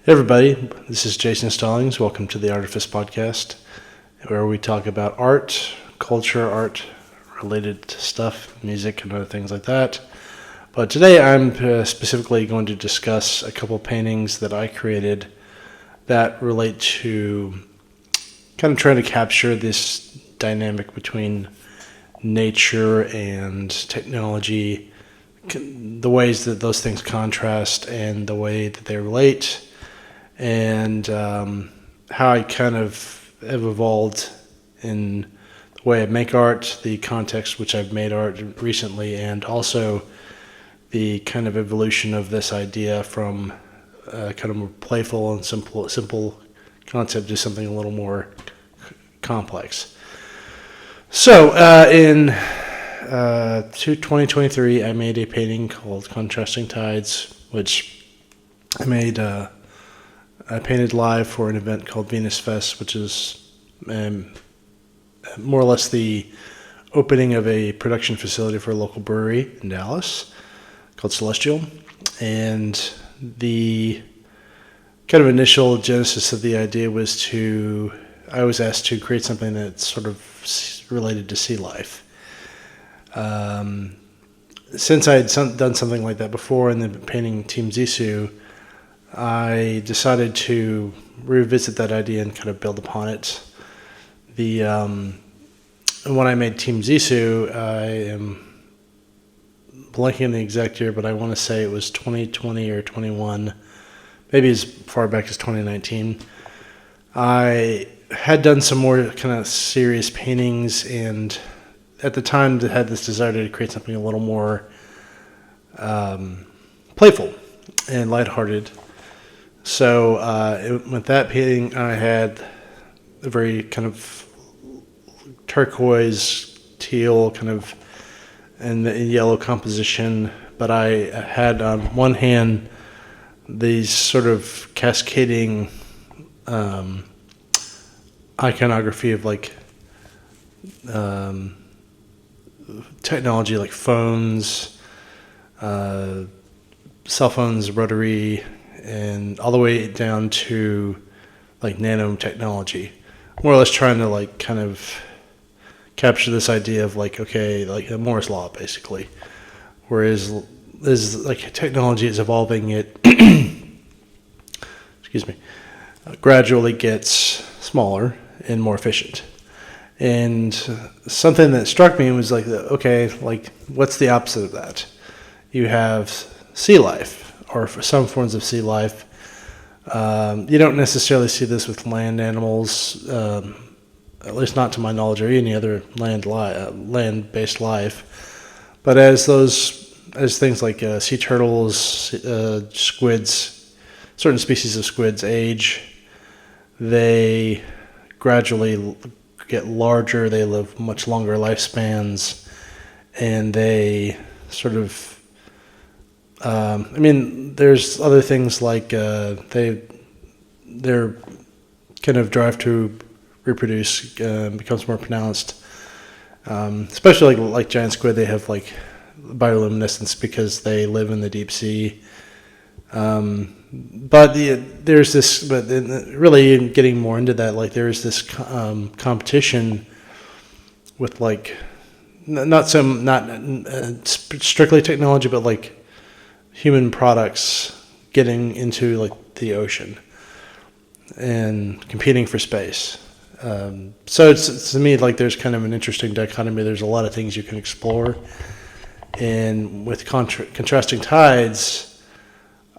Hey everybody, this is Jason Stallings. Welcome to the Artifice Podcast, where we talk about art, culture, art-related stuff, music, and other things like that. But today I'm specifically going to discuss a couple paintings that I created that relate to kind of trying to capture this dynamic between nature and technology, the ways that those things contrast and the way that they relate, and how I kind of have evolved in the way I make art, the context which I've made art recently, and also the kind of evolution of this idea from kind of more playful and simple concept to something a little more complex. So in 2023, I made a painting called Contrasting Tides, which I painted live for an event called Venus Fest, which is more or less the opening of a production facility for a local brewery in Dallas called Celestial. And the kind of initial genesis of the idea was I was asked to create something that's sort of related to sea life. Since I had done something like that before in the painting Team Zissou, I decided to revisit that idea and kind of build upon it. When I made Team Zissou, I am blanking on the exact year, but I want to say it was 2020 or 21, maybe as far back as 2019. I had done some more kind of serious paintings, and at the time I had this desire to create something a little more playful and lighthearted. So with that painting, I had a very kind of turquoise, teal kind of, and yellow composition. But I had on one hand these sort of cascading iconography of like technology, like phones, cell phones, rotary, and all the way down to like nanotechnology, more or less trying to like kind of capture this idea of like, okay, like a Moore's law basically, whereas like technology is evolving, it excuse me, gradually gets smaller and more efficient. And something that struck me was like, okay, like what's the opposite of that? You have sea life, or for some forms of sea life. You don't necessarily see this with land animals, at least not to my knowledge, or any other land-based life. But as things like sea turtles, squids, certain species of squids age, they gradually get larger, they live much longer lifespans, and they sort of there's other things like their kind of drive to reproduce becomes more pronounced. Especially like giant squid, they have like bioluminescence because they live in the deep sea. But really getting more into that, like there's this competition with like not strictly technology, but like human products getting into like the ocean and competing for space. So it's to me like there's kind of an interesting dichotomy. There's a lot of things you can explore, and with contrasting tides,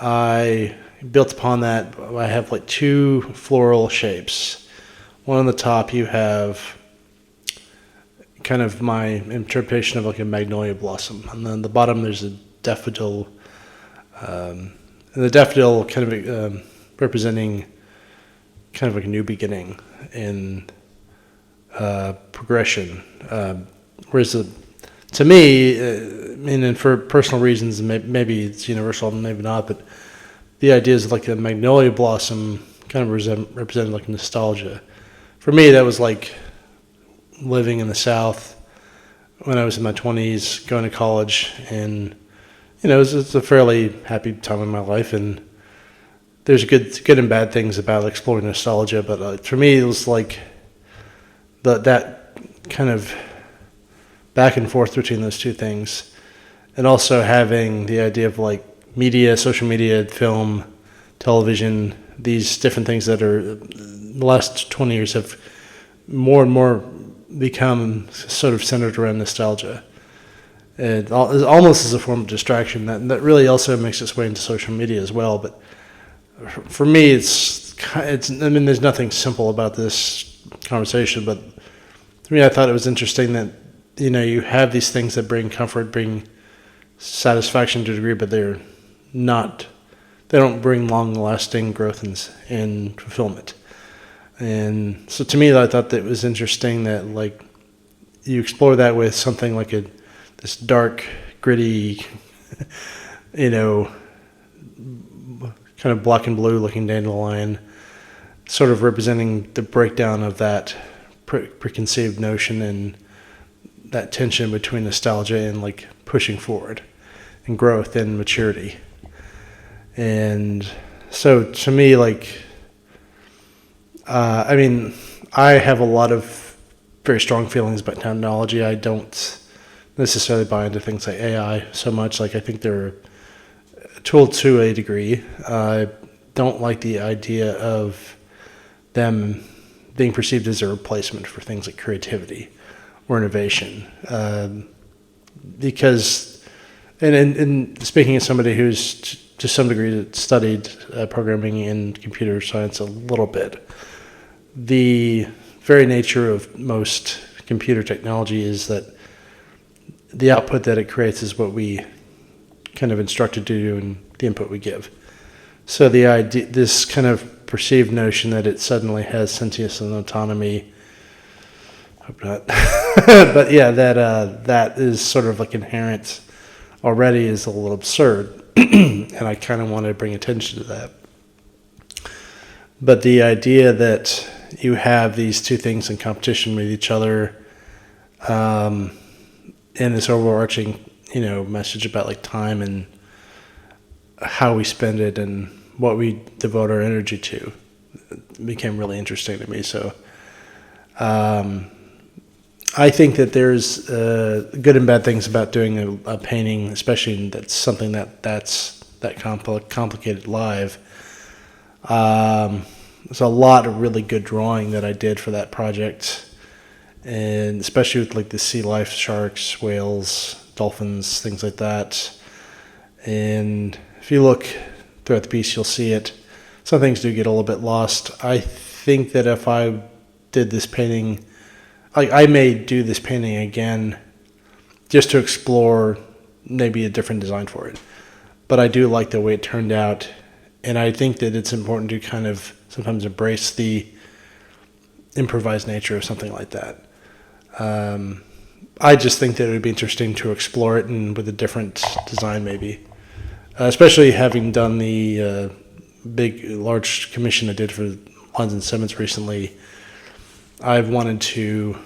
I built upon that. I have like two floral shapes. One on the top, you have kind of my interpretation of like a magnolia blossom, and then the bottom there's a daffodil. And the daffodil kind of representing kind of like a new beginning in progression. Whereas to me, and for personal reasons, maybe it's universal, maybe not, but the idea is like a magnolia blossom kind of represented like nostalgia. For me, that was like living in the South when I was in my 20s, going to college, and it's a fairly happy time in my life, and there's good and bad things about exploring nostalgia, but for me, it was like that kind of back and forth between those two things, and also having the idea of like media, social media, film, television, these different things that are the last 20 years have more and more become sort of centered around nostalgia. It almost as a form of distraction that really also makes its way into social media as well. But for me, it's I mean, there's nothing simple about this conversation, but to me, I thought it was interesting that, you know, you have these things that bring comfort, bring satisfaction to a degree, but they don't bring long-lasting growth and fulfillment. And so to me, I thought that it was interesting that, like, you explore that with something like this dark, gritty, you know, kind of black and blue looking dandelion, sort of representing the breakdown of that preconceived notion and that tension between nostalgia and like pushing forward and growth and maturity. And so to me, like, I mean, I have a lot of very strong feelings about technology. I don't necessarily buy into things like AI so much. Like, I think they're a tool to a degree. I don't like the idea of them being perceived as a replacement for things like creativity or innovation. Because, and speaking as somebody who's to some degree studied programming and computer science a little bit, the very nature of most computer technology is that the output that it creates is what we kind of instructed to do and the input we give. So the idea, this kind of perceived notion that it suddenly has sentience and autonomy, hope not, but yeah, that is sort of like inherent already is a little absurd, and I kind of want to bring attention to that. But the idea that you have these two things in competition with each other, and this overarching, you know, message about like time and how we spend it and what we devote our energy to became really interesting to me. So I think that there's good and bad things about doing a painting, especially that's something that's that complicated live. There's a lot of really good drawing that I did for that project, and especially with like the sea life, sharks, whales, dolphins, things like that. And if you look throughout the piece, you'll see it. Some things do get a little bit lost. I think that if I did this painting, I may do this painting again just to explore maybe a different design for it. But I do like the way it turned out, and I think that it's important to kind of sometimes embrace the improvised nature of something like that. I just think that it would be interesting to explore it and with a different design maybe. Especially having done the large commission I did for London Simmons recently, I've wanted to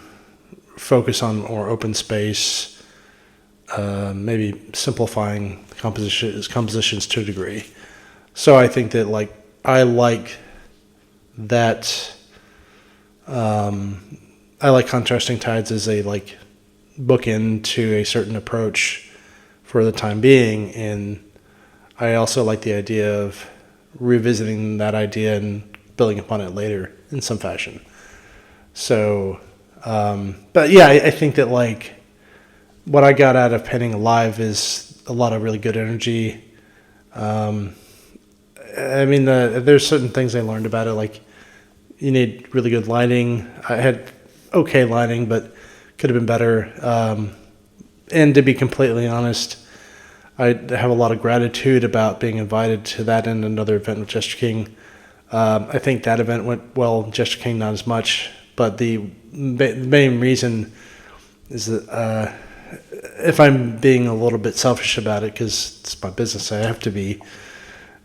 focus on more open space, maybe simplifying compositions to a degree. So I think that like I like that. I like contrasting tides as a like bookend to a certain approach for the time being, and I also like the idea of revisiting that idea and building upon it later in some fashion. So, but yeah, I think that like what I got out of painting live is a lot of really good energy. I mean, there's certain things I learned about it, like you need really good lighting. I had okay lighting, but could have been better. And to be completely honest, I have a lot of gratitude about being invited to that and another event with Jester King. I think that event went well, Jester King not as much, but the main reason is that if I'm being a little bit selfish about it, because it's my business, I have to be,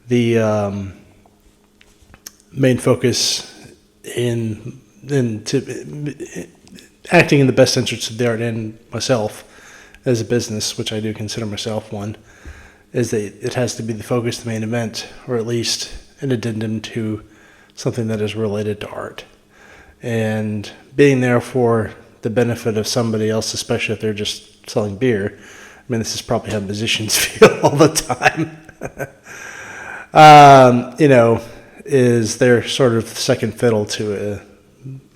the main focus in acting in the best interest of the art and myself as a business, which I do consider myself one, is that it has to be the focus, the main event, or at least an addendum to something that is related to art. And being there for the benefit of somebody else, especially if they're just selling beer. I mean, this is probably how musicians feel all the time. Is they're sort of second fiddle to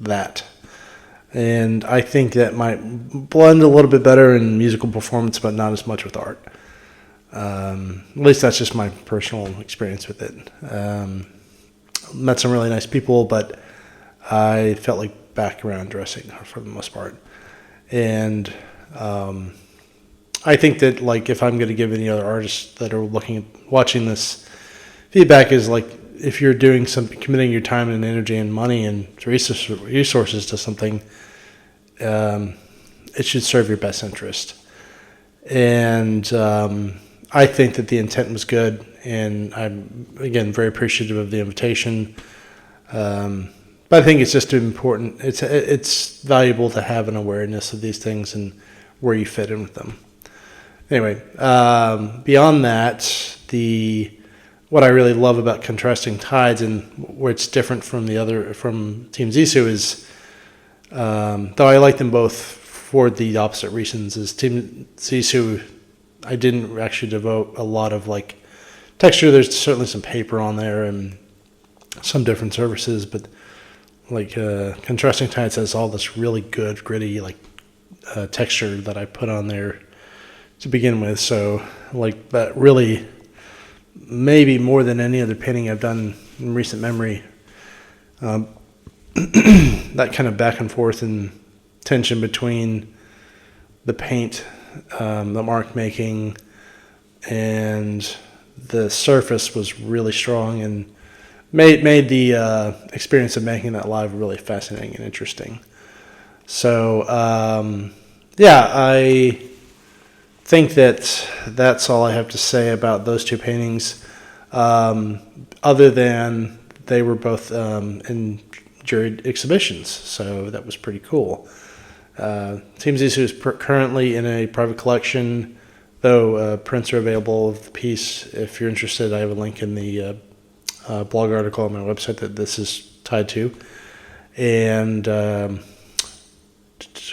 that. And I think that might blend a little bit better in musical performance, but not as much with art. At least that's just my personal experience with it. Met some really nice people, but I felt like background dressing for the most part. And I think that, like, if I'm going to give any other artists that are watching this feedback, is like, if you're doing committing your time and energy and money and resources to something, it should serve your best interest. And I think that the intent was good, and I'm, again, very appreciative of the invitation. But I think it's just important. It's valuable to have an awareness of these things and where you fit in with them. Anyway, beyond that, what I really love about Contrasting Tides, and where it's different from Team Zissou, is, though I like them both for the opposite reasons, is Team Zissou, I didn't actually devote a lot of like texture. There's certainly some paper on there and some different surfaces, but like Contrasting Tides has all this really good gritty texture that I put on there to begin with. So like that really, maybe more than any other painting I've done in recent memory, that kind of back and forth and tension between the paint, the mark making, and the surface was really strong, and made the experience of making that live really fascinating and interesting. So I think that's all I have to say about those two paintings, other than they were both in juried exhibitions, so that was pretty cool. Team Zissou is currently in a private collection, though prints are available of the piece. If you're interested, I have a link in the blog article on my website that this is tied to. And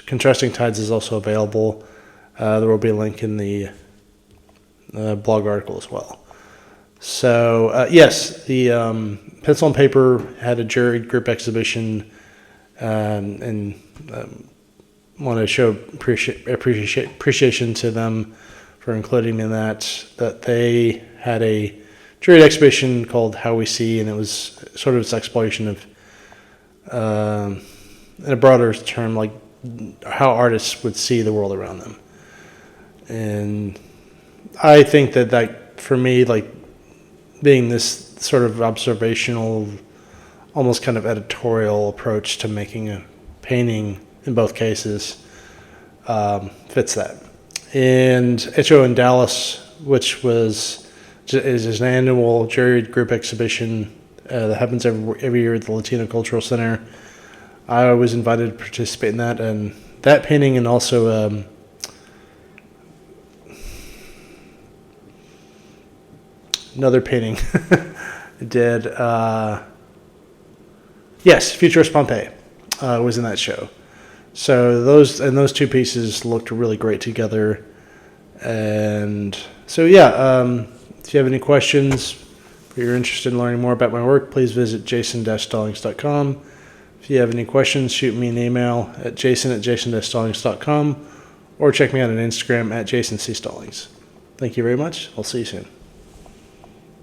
Contrasting Tides is also available. There will be a link in the blog article as well. So, yes, the Pencil and Paper had a juried group exhibition, and want to show appreciation to them for including in that they had a juried exhibition called How We See, and it was sort of its exploration of, in a broader term, like how artists would see the world around them. And I think that for me, like, being this sort of observational, almost kind of editorial approach to making a painting in both cases, fits that. And HO in Dallas, which is an annual juried group exhibition that happens every year at the Latino Cultural Center. I was invited to participate in that, and that painting, and also another painting I did. Yes, Futurist Pompeii was in that show. So those two pieces looked really great together. And so, if you have any questions, or you're interested in learning more about my work, please visit jason-stallings.com. If you have any questions, shoot me an email at jason@jason-stallings.com, or check me out on Instagram at jasoncstallings. Thank you very much. I'll see you soon.